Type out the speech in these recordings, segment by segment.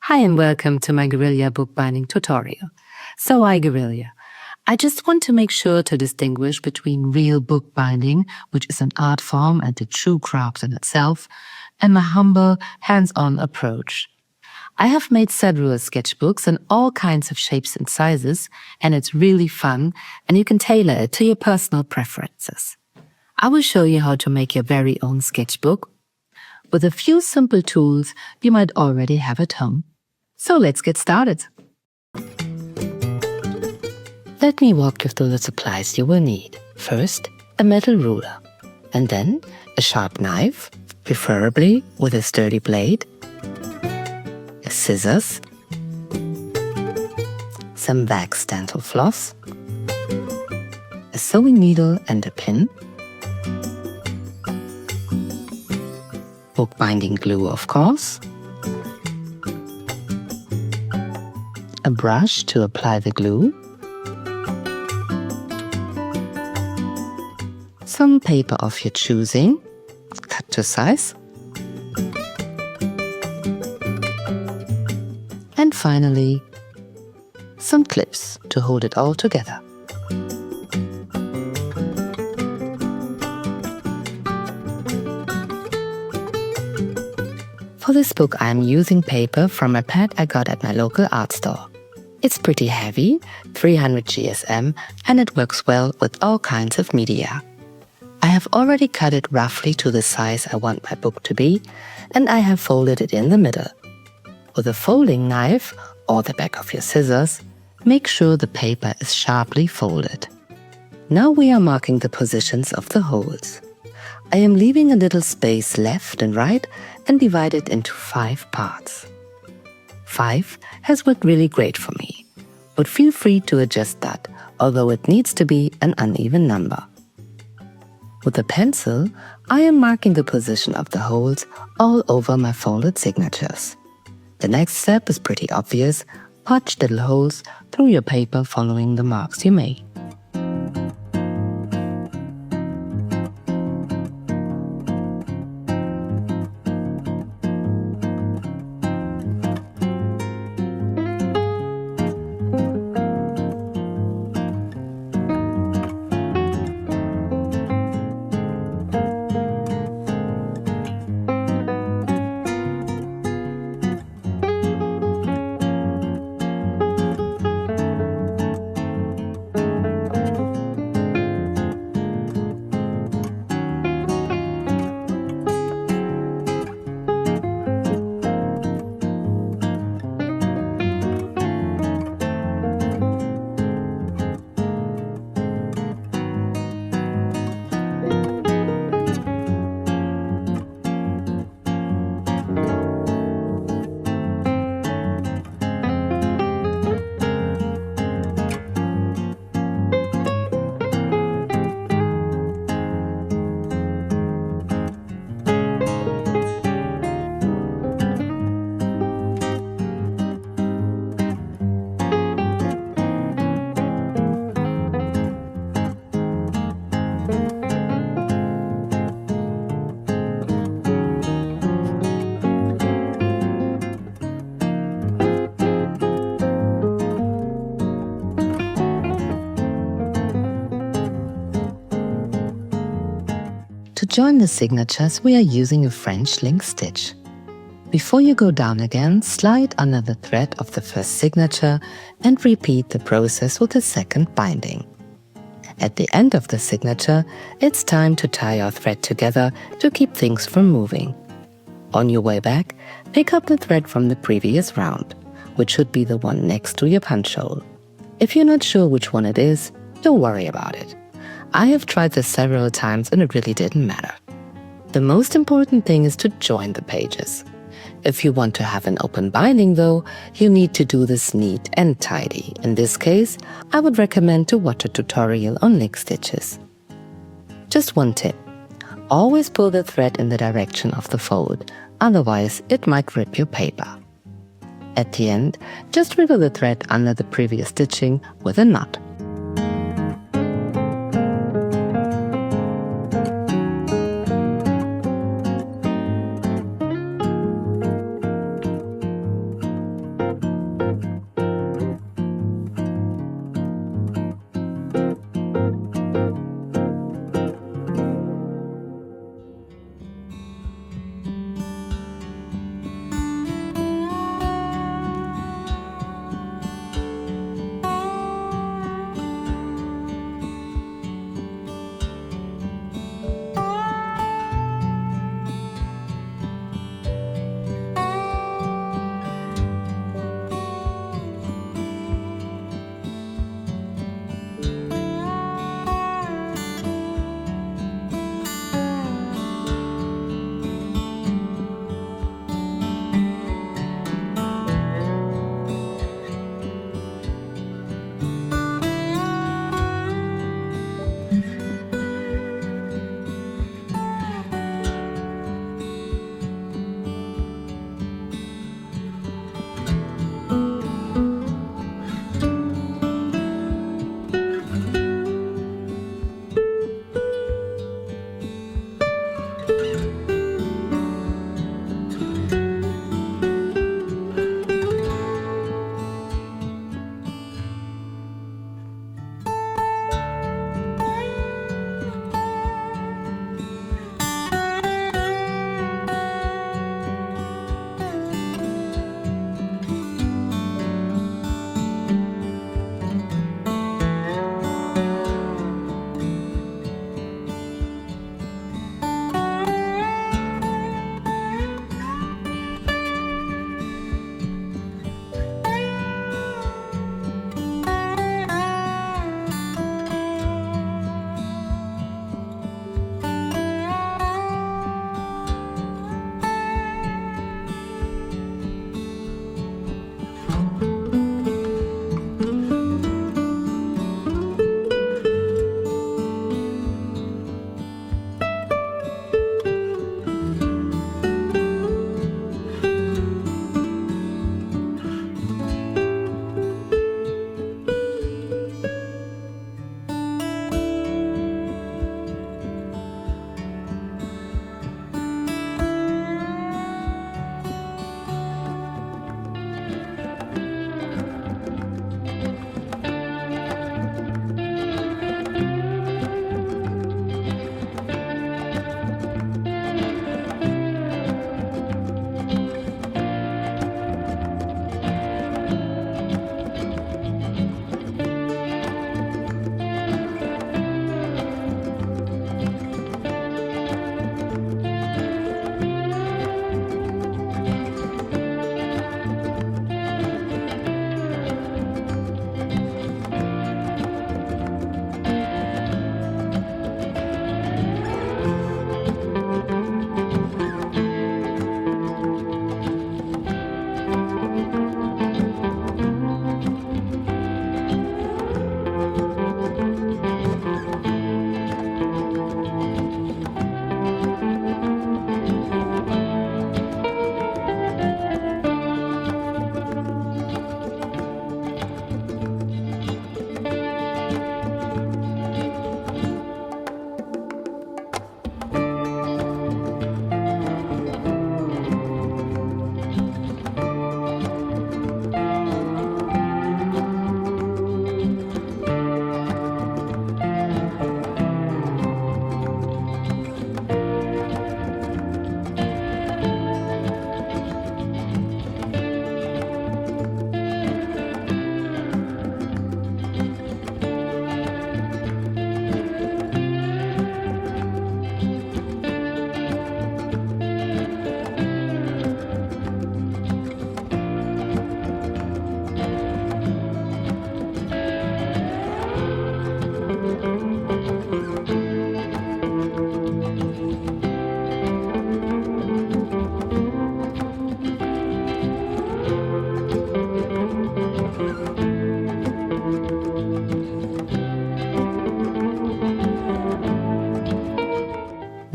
Hi and welcome to my Guerilla bookbinding tutorial. So Guerilla. I just want to make sure to distinguish between real bookbinding, which is an art form and a true craft in itself, and my humble, hands-on approach. I have made several sketchbooks in all kinds of shapes and sizes, and it's really fun, and you can tailor it to your personal preferences. I will show you how to make your very own sketchbook. With a few simple tools you might already have at home. So let's get started. Let me walk you through the supplies you will need. First, a metal ruler, and then a sharp knife, preferably with a sturdy blade, scissors, some wax dental floss, a sewing needle and a pin, bookbinding glue, of course, a brush to apply the glue, some paper of your choosing, cut to size, and finally, some clips to hold it all together. For this book, I am using paper from a pad I got at my local art store. It's pretty heavy, 300 GSM, and it works well with all kinds of media. I have already cut it roughly to the size I want my book to be, and I have folded it in the middle. With a folding knife or the back of your scissors, make sure the paper is sharply folded. Now we are marking the positions of the holes. I am leaving a little space left and right and divide it into 5 parts. 5 has worked really great for me, but feel free to adjust that, although it needs to be an uneven number. With a pencil, I am marking the position of the holes all over my folded signatures. The next step is pretty obvious. Punch little holes through your paper following the marks you made. To join the signatures, we are using a French link stitch. Before you go down again, slide under the thread of the first signature and repeat the process with the second binding. At the end of the signature, it's time to tie your thread together to keep things from moving. On your way back, pick up the thread from the previous round, which should be the one next to your punch hole. If you're not sure which one it is, don't worry about it. I have tried this several times and it really didn't matter. The most important thing is to join the pages. If you want to have an open binding though, you need to do this neat and tidy. In this case, I would recommend to watch a tutorial on link stitches. Just one tip. Always pull the thread in the direction of the fold, otherwise it might rip your paper. At the end, just wriggle the thread under the previous stitching with a knot.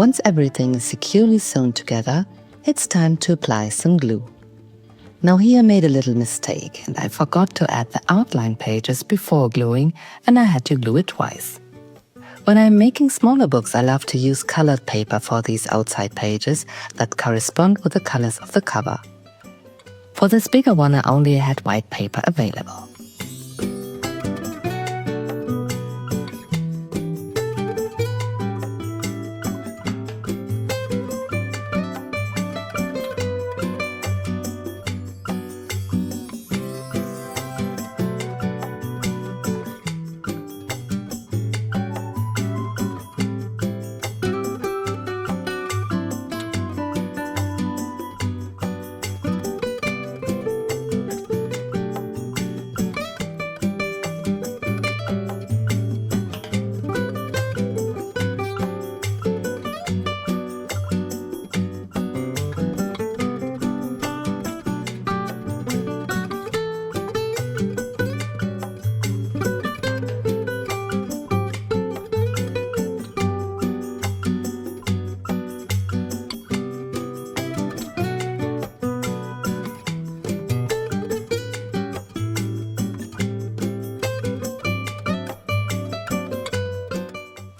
Once everything is securely sewn together, it's time to apply some glue. Now here I made a little mistake and I forgot to add the outline pages before gluing, and I had to glue it twice. When I'm making smaller books, I love to use colored paper for these outside pages that correspond with the colors of the cover. For this bigger one, I only had white paper available.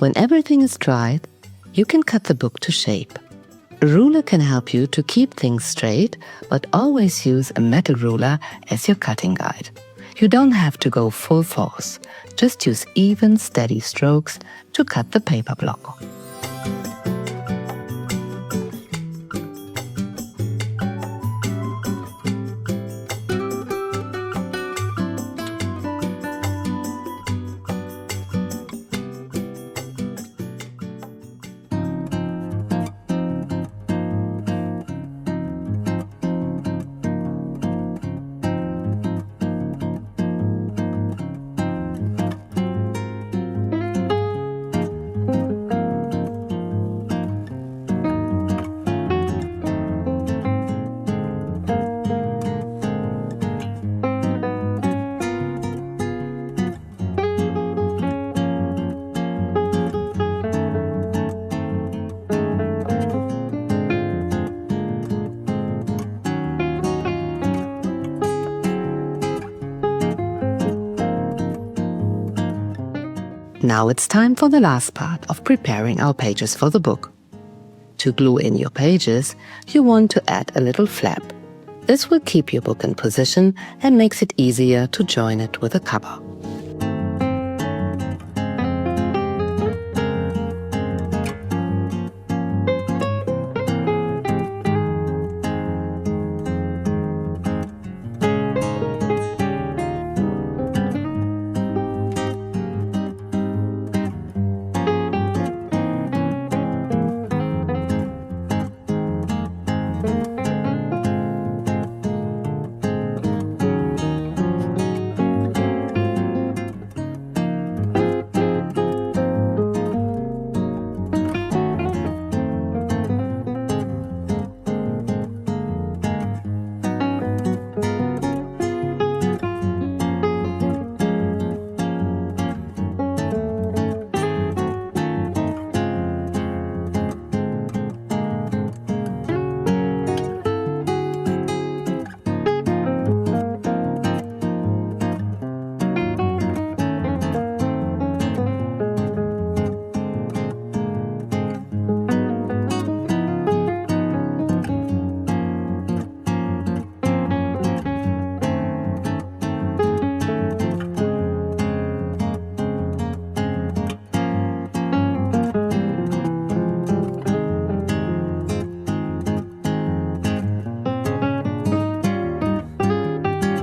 When everything is dried, you can cut the book to shape. A ruler can help you to keep things straight, but always use a metal ruler as your cutting guide. You don't have to go full force, just use even, steady strokes to cut the paper block. Now it's time for the last part of preparing our pages for the book. To glue in your pages, you want to add a little flap. This will keep your book in position and makes it easier to join it with a cover.